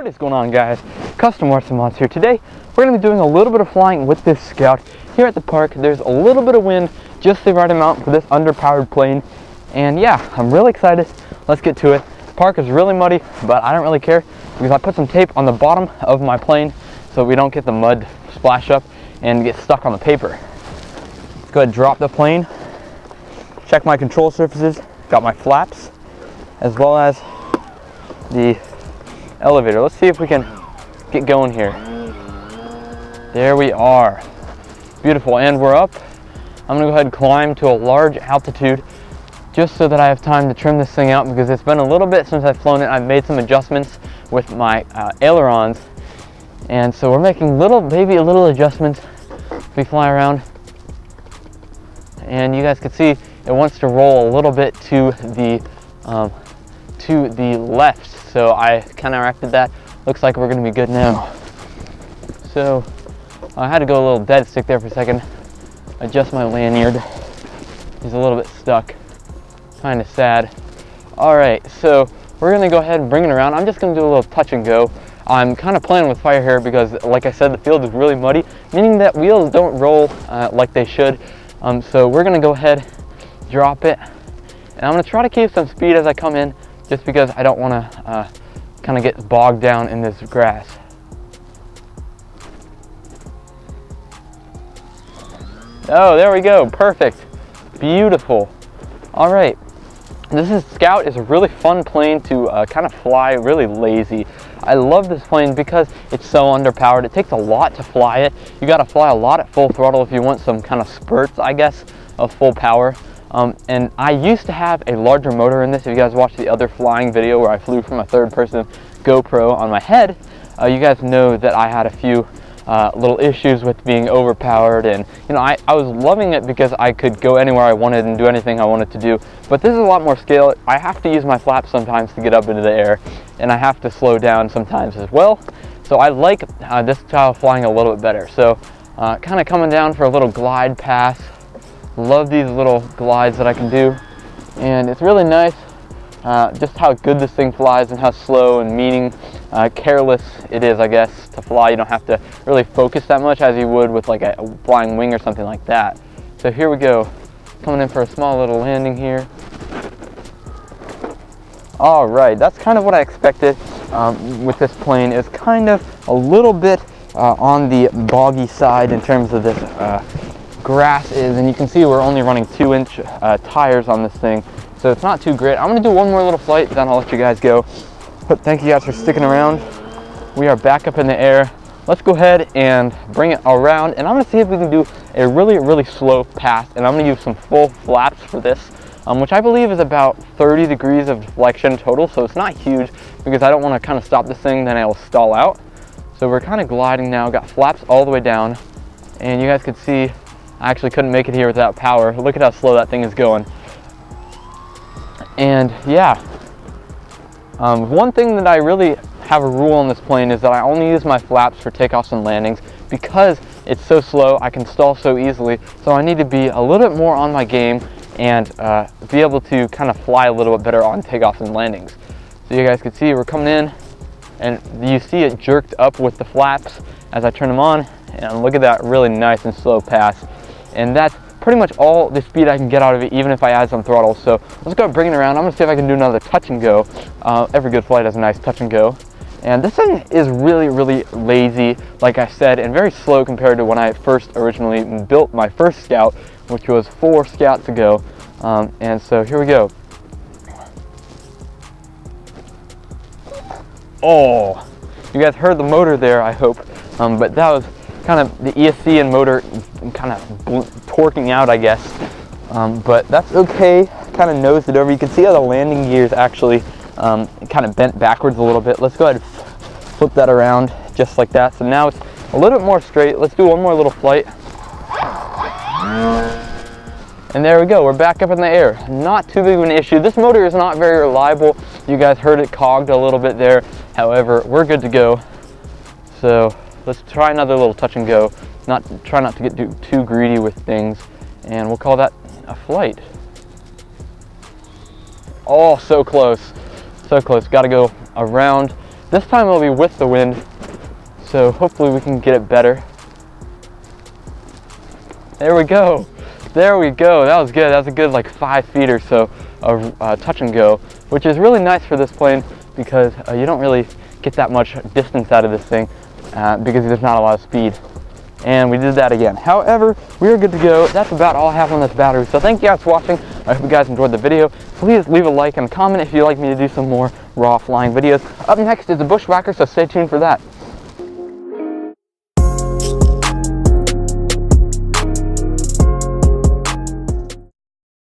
What is going on, guys? Custom Arts and Mods here. Today we're going to be doing a little bit of flying with this Scout here at the park. There's a little bit of wind, just the right amount for this underpowered plane, and yeah, I'm really excited. Let's get to it. The park is really muddy, but I don't really care because I put some tape on the bottom of my plane so we don't get the mud splash up and get stuck on the paper. Let's go ahead and drop the plane, check my control surfaces, got my flaps as well as the elevator. Let's see if we can get going here. There we are. Beautiful, and we're up. I'm gonna go ahead and climb to a large altitude just so that I have time to trim this thing out because it's been a little bit since I've flown it. I've made some adjustments with my ailerons, and so we're making little adjustments as we fly around. And you guys can see it wants to roll a little bit to the left, so I counteracted that. Looks like we're going to be good now. So I had to go a little dead stick there for a second, adjust my lanyard. He's a little bit stuck, kind of sad. All right, so we're going to go ahead and bring it around. I'm just going to do a little touch and go. I'm kind of playing with fire here because, like I said, the field is really muddy, meaning that wheels don't roll like they should. So we're going to go ahead, drop it, and I'm going to try to keep some speed as I come in, just because I don't want to kind of get bogged down in this grass. Oh, there we go, perfect, beautiful. All right, this Scout is a really fun plane to kind of fly really lazy. I love this plane because it's so underpowered. It takes a lot to fly it. You got to fly a lot at full throttle if you want some kind of spurts, I guess, of full power. And I used to have a larger motor in this. If you guys watched the other flying video where I flew from a third-person GoPro on my head, you guys know that I had a few little issues with being overpowered, and you know, I was loving it because I could go anywhere I wanted and do anything I wanted to do. But this is a lot more scale. I have to use my flaps sometimes to get up into the air, and I have to slow down sometimes as well. So I like this style of flying a little bit better. So kind of coming down for a little glide pass. Love these little glides that I can do, and it's really nice just how good this thing flies and how slow and careless it is, I guess, to fly. You don't have to really focus that much as you would with like a flying wing or something like that. So here we go, coming in for a small little landing here. All right, that's kind of what I expected with this plane. It's kind of a little bit on the boggy side in terms of this grass is, and you can see we're only running 2-inch tires on this thing, so it's not too great. I'm gonna do one more little flight, then I'll let you guys go. But thank you guys for sticking around. We are back up in the air. Let's go ahead and bring it around, and I'm gonna see if we can do a really slow pass, and I'm gonna use some full flaps for this, which I believe is about 30 degrees of deflection total, so it's not huge because I don't want to kind of stop this thing, then it'll stall out. So we're kind of gliding now, got flaps all the way down, and you guys can see I actually couldn't make it here without power. Look at how slow that thing is going. And yeah, one thing that I really have a rule on this plane is that I only use my flaps for takeoffs and landings because it's so slow, I can stall so easily. So I need to be a little bit more on my game and be able to kind of fly a little bit better on takeoffs and landings. So you guys can see we're coming in, and you see it jerked up with the flaps as I turn them on, and look at that really nice and slow pass. And that's pretty much all the speed I can get out of it, even if I add some throttle. So let's go bring it around. I'm gonna see if I can do another touch and go. Every good flight has a nice touch and go. And this thing is really lazy, like I said, and very slow compared to when I first originally built my first Scout, which was 4 Scouts ago. And so here we go. Oh, you guys heard the motor there, I hope. But that was kind of the ESC and motor kind of torquing out, I guess. But that's okay, kind of nosed it over. You can see how the landing gears actually kind of bent backwards a little bit. Let's go ahead and flip that around just like that. So now it's a little bit more straight. Let's do one more little flight. And there we go, we're back up in the air. Not too big of an issue. This motor is not very reliable. You guys heard it cogged a little bit there. However, we're good to go. So let's try another little touch and go. Try not to get too greedy with things, and we'll call that a flight. Oh, so close. So close. Got to go around This time it'll be with the wind, so hopefully we can get it better. There we go. There we go. That was good. That was a good like 5 feet or so of touch and go, which is really nice for this plane because you don't really get that much distance out of this thing because there's not a lot of speed. And we did that again. However, we are good to go. That's about all I have on this battery. So thank you guys for watching. I hope you guys enjoyed the video. Please leave a like and a comment if you'd like me to do some more raw flying videos. Up next is a bushwhacker, so stay tuned for that.